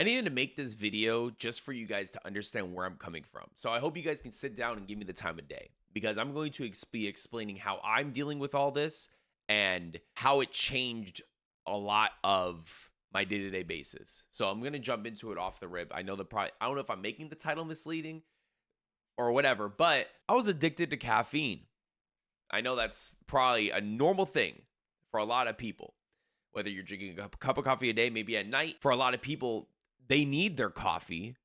I needed to make this video just for you guys to understand where I'm coming from. So I hope you guys can sit down and give me the time of day because I'm going to be explaining how I'm dealing with all this and how it changed a lot of my day-to-day basis. So I'm going to jump into it off the rip. I know I don't know if I'm making the title misleading or whatever, but I was addicted to caffeine. I know that's probably a normal thing for a lot of people. Whether you're drinking a cup of coffee a day, maybe at night, for a lot of people, they need their coffee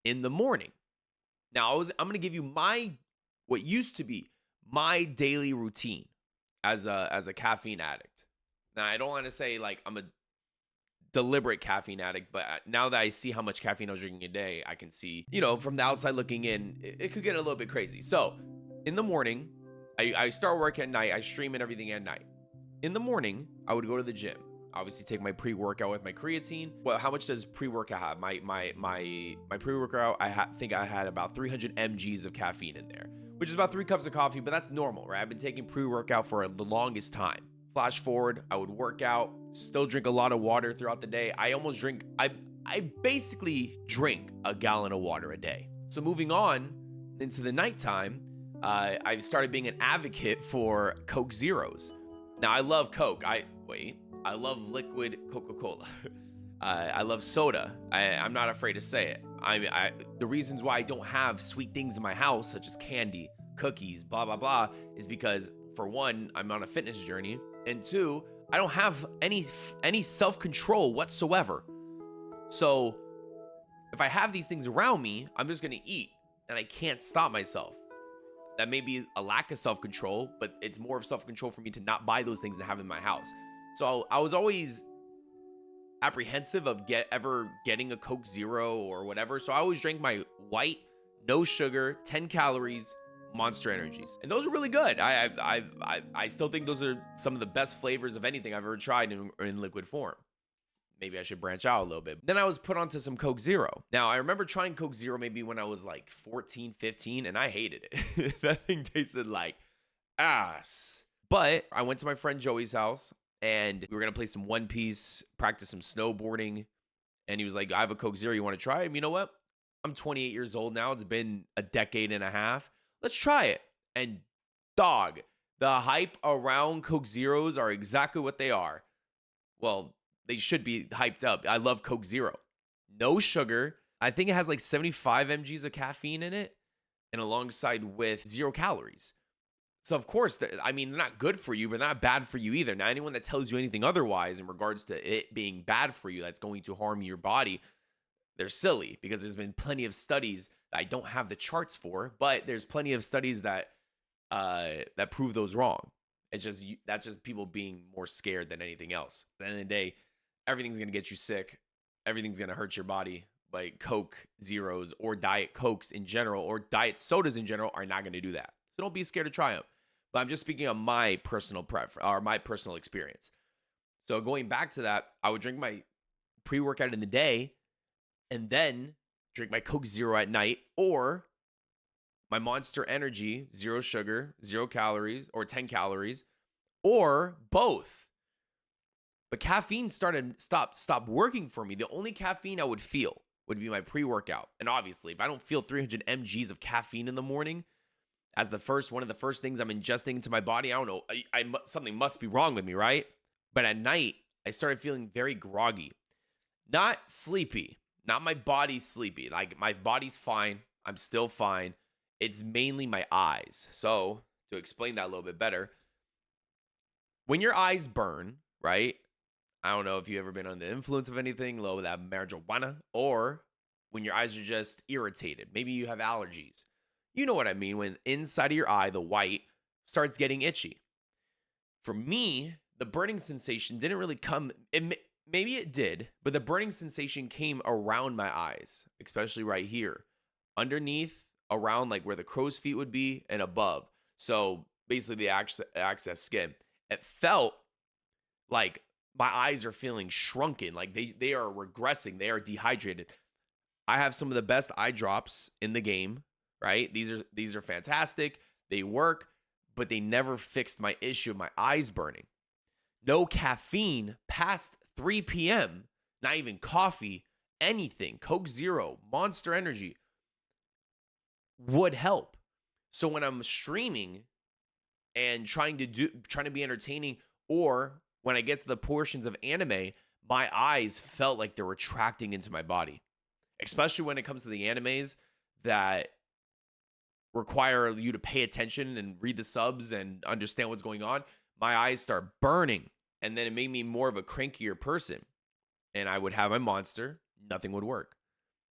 in the morning. Now, I'm going to give you what used to be my daily routine as a caffeine addict. Now, I don't want to say like I'm a deliberate caffeine addict, but now that I see how much caffeine I was drinking a day, I can see, from the outside looking in, it could get a little bit crazy. So in the morning, I start work at night. I stream and everything at night. In the morning, I would go to the gym. Obviously, take my pre-workout with my creatine. Well, how much does pre-workout have? My pre-workout, think I had about 300 mgs of caffeine in there, which is about 3 cups of coffee, but that's normal, right? I've been taking pre-workout for the longest time. Flash forward, I would work out, still drink a lot of water throughout the day. I basically drink a gallon of water a day. So moving on into the nighttime, I've started being an advocate for Coke Zeros. Now, I love Coke. I love liquid Coca-Cola. I love soda. I'm not afraid to say it. The reasons why I don't have sweet things in my house, such as candy, cookies, blah, blah, blah, is because, for one, I'm on a fitness journey. And two, I don't have any self-control whatsoever. So if I have these things around me, I'm just going to eat. And I can't stop myself. That may be a lack of self-control, but it's more of self-control for me to not buy those things and have in my house. So I was always apprehensive of ever getting a Coke Zero or whatever. So I always drank my white, no sugar, 10 calories Monster Energies. And those are really good. I still think those are some of the best flavors of anything I've ever tried in liquid form. Maybe I should branch out a little bit. Then I was put onto some Coke Zero. Now, I remember trying Coke Zero maybe when I was like 14, 15, and I hated it. That thing tasted like ass. But I went to my friend Joey's house, and we were going to play some One Piece, practice some snowboarding. And he was like, I have a Coke Zero. You want to try it? And you know what? I'm 28 years old now. It's been a decade and a half. Let's try it. And dog, the hype around Coke Zeros are exactly what they are. Well, they should be hyped up. I love Coke Zero. No sugar. I think it has like 75 mgs of caffeine in it, and alongside with 0 calories. So of course, they're not good for you, but they're not bad for you either. Now, anyone that tells you anything otherwise in regards to it being bad for you, that's going to harm your body, they're silly, because there's been plenty of studies that I don't have the charts for, but there's plenty of studies that prove those wrong. That's just people being more scared than anything else. At the end of the day, everything's going to get you sick. Everything's going to hurt your body. Like Coke Zeros or Diet Cokes in general, or diet sodas in general, are not going to do that. So don't be scared to try them. But I'm just speaking on my personal preference or my personal experience. So going back to that, I would drink my pre-workout in the day and then drink my Coke Zero at night, or my Monster Energy, 0 sugar, 0 calories, or 10 calories, or both. But caffeine stopped working for me. The only caffeine I would feel would be my pre-workout. And obviously, if I don't feel 300 mgs of caffeine in the morning as one of the first things I'm ingesting into my body, I don't know, something must be wrong with me, right? But at night, I started feeling very groggy. Not sleepy. Not my body sleepy. Like, my body's fine. I'm still fine. It's mainly my eyes. So, to explain that a little bit better, when your eyes burn, right? I don't know if you've ever been under the influence of anything, low that marijuana, or when your eyes are just irritated. Maybe you have allergies. You know what I mean, when inside of your eye, the white starts getting itchy. For me, the burning sensation didn't really come. Maybe it did, but the burning sensation came around my eyes, especially right here, underneath, around like where the crow's feet would be, and above. So basically the excess skin. It felt like my eyes are feeling shrunken, like they are regressing, they are dehydrated. I have some of the best eye drops in the game, right? These are fantastic. They work, but they never fixed my issue of my eyes burning. No caffeine past 3 p.m., not even coffee, anything, Coke Zero, Monster Energy would help. So when I'm streaming and trying to be entertaining, or when I get to the portions of anime, my eyes felt like they're retracting into my body. Especially when it comes to the animes that require you to pay attention and read the subs and understand what's going on, my eyes start burning. And then it made me more of a crankier person. And I would have my Monster, nothing would work.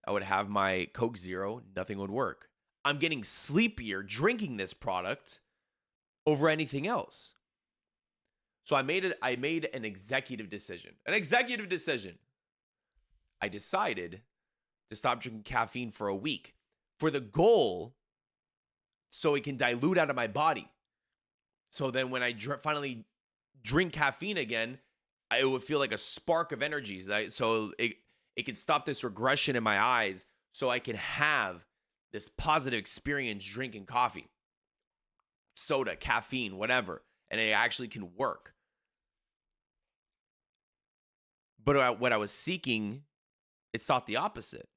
I would have my Coke Zero, nothing would work. I'm getting sleepier drinking this product over anything else. So I made an executive decision. I decided to stop drinking caffeine for a week for the goal so it can dilute out of my body. So then when I finally drink caffeine again, it would feel like a spark of energy. So it can stop this regression in my eyes so I can have this positive experience drinking coffee, soda, caffeine, whatever, and it actually can work. But what I was seeking, it sought the opposite.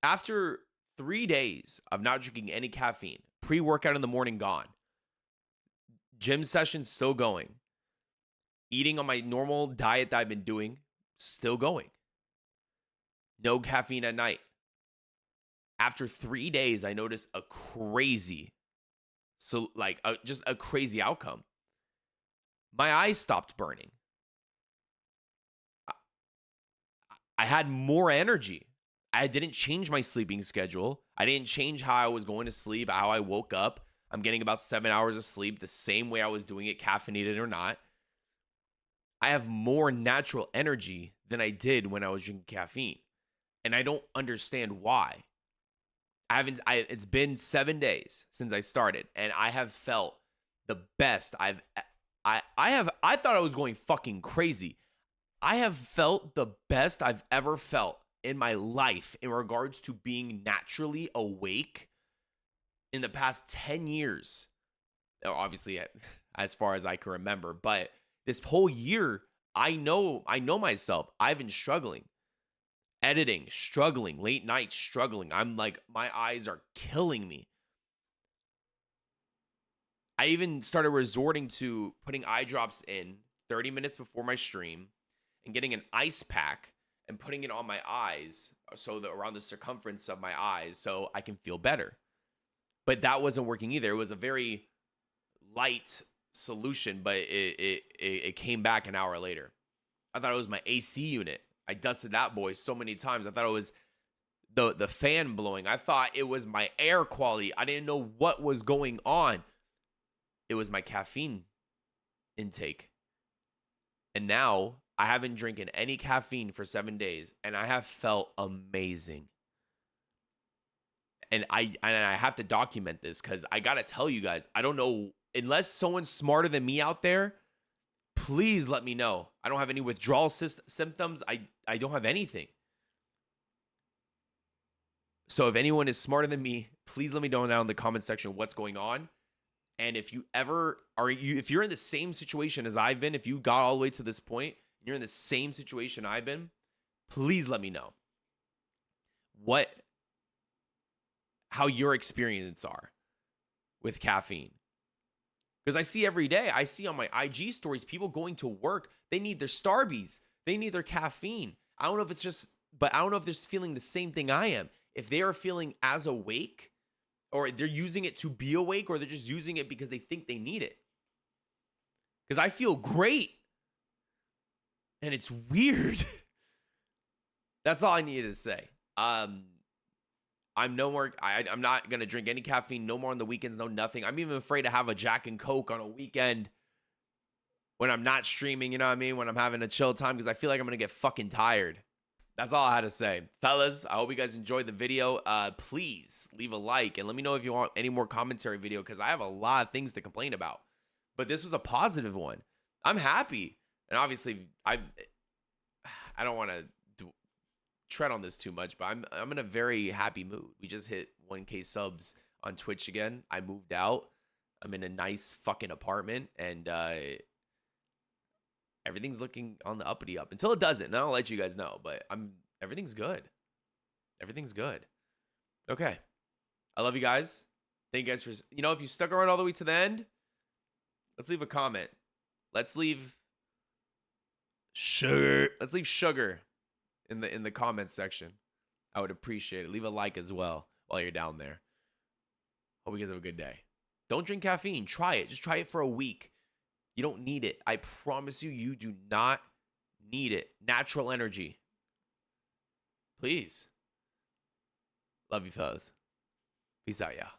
After 3 days of not drinking any caffeine, pre-workout in the morning gone, gym sessions still going, eating on my normal diet that I've been doing, still going, no caffeine at night. After 3 days, I noticed a crazy, just a crazy outcome. My eyes stopped burning. I had more energy. I didn't change my sleeping schedule. I didn't change how I was going to sleep, how I woke up. I'm getting about 7 hours of sleep the same way I was doing it, caffeinated or not. I have more natural energy than I did when I was drinking caffeine. And I don't understand why. It's been 7 days since I started, and I have felt the best I thought I was going fucking crazy. I have felt the best I've ever felt in my life in regards to being naturally awake in the past 10 years. Obviously, as far as I can remember, but this whole year, I know myself. I've been struggling. Editing, struggling, late nights, struggling. I'm like, my eyes are killing me. I even started resorting to putting eye drops in 30 minutes before my stream and getting an ice pack and putting it on my eyes, so that around the circumference of my eyes, so I can feel better. But that wasn't working either. It was a very light solution, but it came back an hour later. I thought it was my AC unit. I dusted that boy so many times. I thought it was the fan blowing. I thought it was my air quality. I didn't know what was going on. It was my caffeine intake. And now I haven't drinking any caffeine for 7 days, and I have felt amazing. And I have to document this because I got to tell you guys, I don't know, unless someone's smarter than me out there, please let me know. I don't have any withdrawal symptoms. I don't have anything. So if anyone is smarter than me, please let me know down in the comment section what's going on. And if you ever if you're in the same situation as I've been, if you got all the way to this point, and you're in the same situation I've been, please let me know how your experiences are with caffeine. Because I see every day, I see on my IG stories, people going to work, they need their Starbies, they need their caffeine. I don't know if they're feeling the same thing I am. If they are feeling as awake, or they're using it to be awake, or they're just using it because they think they need it. Because I feel great. And it's weird. That's all I needed to say. I'm not going to drink any caffeine, no more on the weekends, no nothing. I'm even afraid to have a Jack and Coke on a weekend when I'm not streaming, you know what I mean? When I'm having a chill time, because I feel like I'm going to get fucking tired. That's all I had to say. Fellas, I hope you guys enjoyed the video. Please leave a like and let me know if you want any more commentary video, because I have a lot of things to complain about. But this was a positive one. I'm happy. And obviously, I don't want to tread on this too much, but I'm in a very happy mood. We just hit 1K subs on Twitch again. I moved out. I'm in a nice fucking apartment, and everything's looking on the uppity up until it doesn't. And I'll let you guys know, but I'm everything's good. Everything's good. Okay. I love you guys. Thank you guys for, if you stuck around all the way to the end, let's leave a comment. Let's leave sugar. Let's leave sugar in the comments section. I would appreciate it. Leave a like as well while you're down there. Hope you guys have a good day. Don't drink caffeine. Try it. Just try it for a week. You don't need it. I promise you, you do not need it. Natural energy. Please. Love you, fellas. Peace out, y'all.